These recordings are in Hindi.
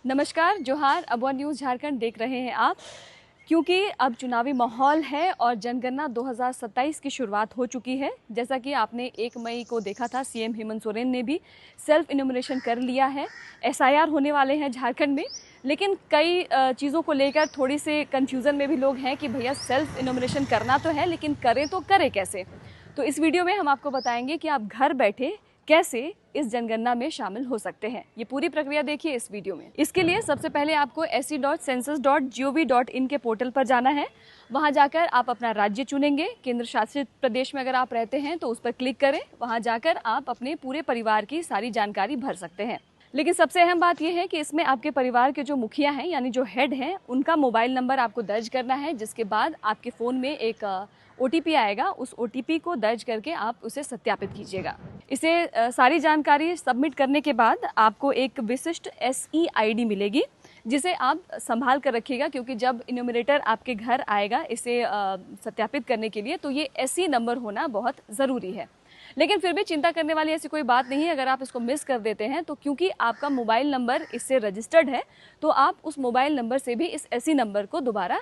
नमस्कार, जोहार। अब वन न्यूज़ झारखंड देख रहे हैं आप। क्योंकि अब चुनावी माहौल है और जनगणना 2027 की शुरुआत हो चुकी है। जैसा कि आपने 1 मई को देखा था, सीएम हेमंत सोरेन ने भी सेल्फ इनोमिनेशन कर लिया है। एसआईआर होने वाले हैं झारखंड में, लेकिन कई चीज़ों को लेकर थोड़ी से कन्फ्यूज़न में भी लोग हैं कि भैया सेल्फ इनोमिनेशन करना तो है, लेकिन करें तो करें कैसे। तो इस वीडियो में हम आपको बताएंगे कि आप घर बैठे कैसे इस जनगणना में शामिल हो सकते हैं। ये पूरी प्रक्रिया देखिए इस वीडियो में। इसके लिए सबसे पहले आपको se.census.gov.in के पोर्टल पर जाना है। वहां जाकर आप अपना राज्य चुनेंगे। केंद्र शासित प्रदेश में अगर आप रहते हैं तो उस पर क्लिक करें। वहां जाकर आप अपने पूरे परिवार की सारी जानकारी भर सकते हैं। लेकिन सबसे अहम बात यह है कि इसमें आपके परिवार के जो मुखिया हैं, यानी जो हेड हैं, उनका मोबाइल नंबर आपको दर्ज करना है, जिसके बाद आपके फ़ोन में एक OTP आएगा। उस OTP को दर्ज करके आप उसे सत्यापित कीजिएगा। इसे सारी जानकारी सबमिट करने के बाद आपको एक विशिष्ट SE ID मिलेगी, जिसे आप संभाल कर रखिएगा, क्योंकि जब इन्यूमरेटर आपके घर आएगा इसे सत्यापित करने के लिए, तो ये SE नंबर होना बहुत ज़रूरी है। लेकिन फिर भी चिंता करने वाली ऐसी कोई बात नहीं है। अगर आप इसको मिस कर देते हैं तो क्योंकि आपका मोबाइल नंबर इससे रजिस्टर्ड है, तो आप उस मोबाइल नंबर से भी इस SE नंबर को दोबारा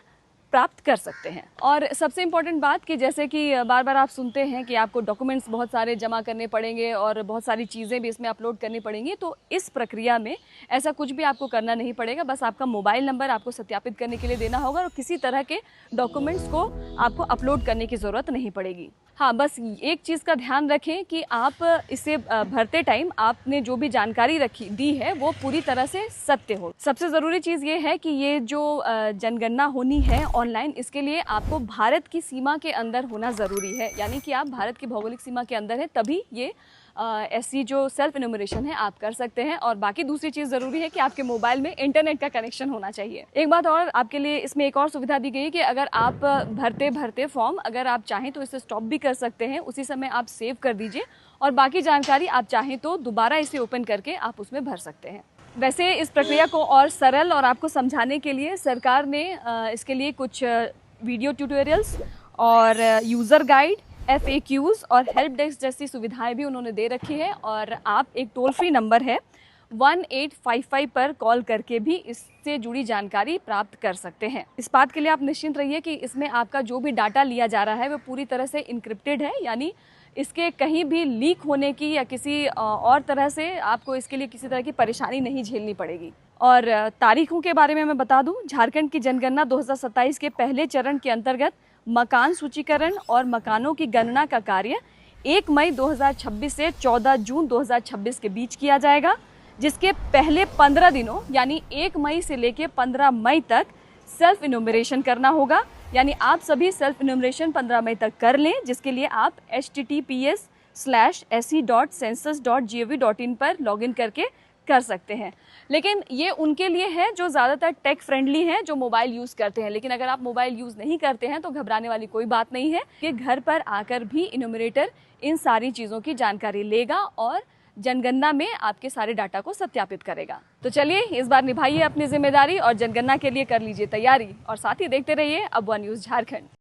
प्राप्त कर सकते हैं। और सबसे इम्पॉर्टेंट बात कि जैसे कि बार बार आप सुनते हैं कि आपको डॉक्यूमेंट्स बहुत सारे जमा करने पड़ेंगे और बहुत सारी चीज़ें भी इसमें अपलोड करनी पड़ेंगी, तो इस प्रक्रिया में ऐसा कुछ भी आपको करना नहीं पड़ेगा। बस आपका मोबाइल नंबर आपको सत्यापित करने के लिए देना होगा और किसी तरह के डॉक्यूमेंट्स को आपको अपलोड करने की ज़रूरत नहीं पड़ेगी। हाँ, बस एक चीज़ का ध्यान रखें कि आप इसे भरते टाइम आपने जो भी जानकारी दी है वो पूरी तरह से सत्य हो। सबसे ज़रूरी चीज़ ये है कि ये जो जनगणना होनी है ऑनलाइन, इसके लिए आपको भारत की सीमा के अंदर होना ज़रूरी है। यानी कि आप भारत की भौगोलिक सीमा के अंदर है, तभी ये ऐसी जो सेल्फ इनोमिनेशन है आप कर सकते हैं। और बाकी दूसरी चीज़ ज़रूरी है कि आपके मोबाइल में इंटरनेट का कनेक्शन होना चाहिए। एक बात और आपके लिए इसमें एक और सुविधा दी गई है कि अगर आप भरते फॉर्म अगर आप चाहें तो इसे स्टॉप भी कर सकते हैं, उसी समय आप सेव कर दीजिए और बाकी जानकारी आप चाहें तो दोबारा इसे ओपन करके आप उसमें भर सकते हैं। वैसे इस प्रक्रिया को और सरल और आपको समझाने के लिए सरकार ने इसके लिए कुछ वीडियो ट्यूटोरियल्स और यूज़र गाइड, FAQs और हेल्प डेस्क जैसी सुविधाएं भी उन्होंने दे रखी है। और आप एक टोल फ्री नंबर है 1855 पर कॉल करके भी इससे जुड़ी जानकारी प्राप्त कर सकते हैं। इस बात के लिए आप निश्चिंत रहिए कि इसमें आपका जो भी डाटा लिया जा रहा है वो पूरी तरह से इनक्रिप्टेड है, यानी इसके कहीं भी लीक होने की या किसी और तरह से आपको इसके लिए किसी तरह की परेशानी नहीं झेलनी पड़ेगी। और तारीखों के बारे में मैं बता दूं, झारखंड की जनगणना 2027 के पहले चरण के अंतर्गत मकान सूचीकरण और मकानों की गणना का कार्य 1 मई 2026 से 14 जून 2026 के बीच किया जाएगा, जिसके पहले 15 दिनों यानी 1 मई से लेकर 15 मई तक सेल्फ इनोमिनेशन करना होगा। यानी आप सभी सेल्फ इनोमिनेशन 15 मई तक कर लें, जिसके लिए आप https:/se.census.gov.in पर लॉगिन करके कर सकते हैं। लेकिन ये उनके लिए है जो ज़्यादातर टेक फ्रेंडली हैं, जो मोबाइल यूज़ करते हैं। लेकिन अगर आप मोबाइल यूज़ नहीं करते हैं तो घबराने वाली कोई बात नहीं है कि घर पर आकर भी इनोमिनेटर इन सारी चीज़ों की जानकारी लेगा और जनगणना में आपके सारे डाटा को सत्यापित करेगा। तो चलिए, इस बार निभाइए अपनी जिम्मेदारी और जनगणना के लिए कर लीजिए तैयारी और साथ ही देखते रहिए अब वन न्यूज़ झारखंड।